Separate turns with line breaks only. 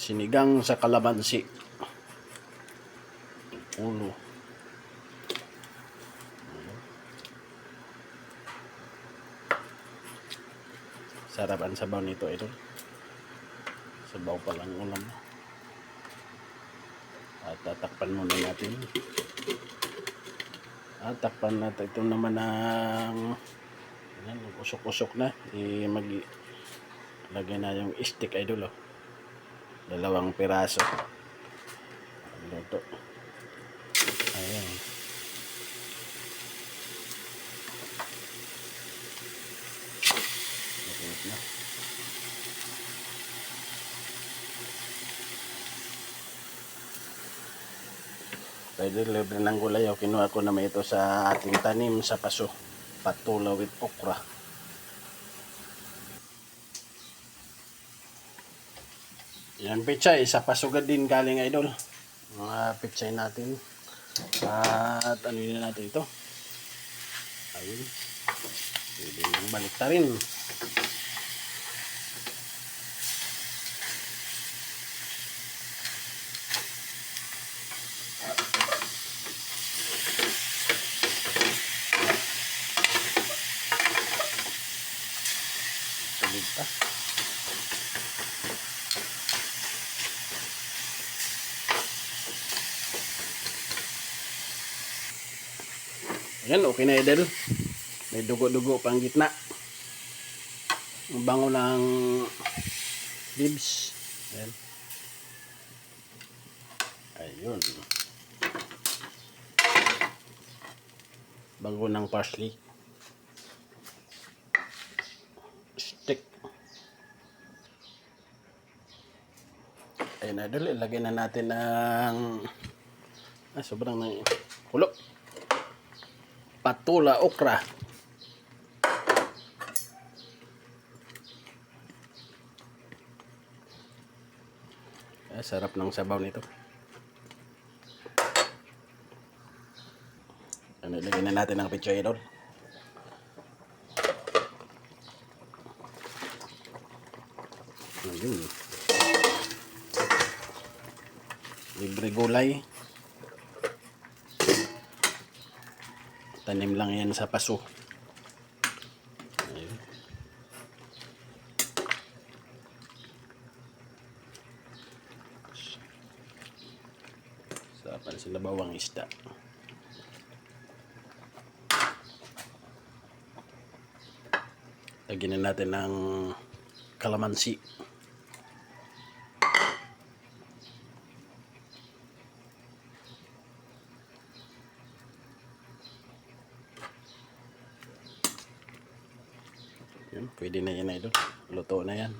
Sinigang sa kalamansi. Ulo. Sarap ang sabaw nito, idol. Sabaw pa lang ulam. At tatakpan muna natin. At takpan natin ito naman ng usok-usok na. Lagay na yung stick, idol. 2 piraso. Luto. Ayan. Luto na. Pwede libre ng gulay. Kinuha ko naman ito sa ating tanim sa paso. Patula with okra. Yan pechay. Sa pasugad din galing, idol. Mga pechay natin. At ano yun natin ito? Ayun. Pwede nang baliktarin. Tulig pa. Ayan, okay na, idol. May dugo-dugo pang gitna. Ang bango ng ribs. Ayan. Ayun. Bango ng parsley. Stick. Ayun, idol. Ilagay na natin ng sobrang na kulo. Patula okra. Sarap ng sabaw nito. Ilagay na natin ang pechay, idol. Ayun. Libre gulay. Tanim lang yan sa paso. Ayun. Sapan sila bawang isda. Lagyan na natin ng kalamansi. Yun, pwede na yan, idol. Luto na yan.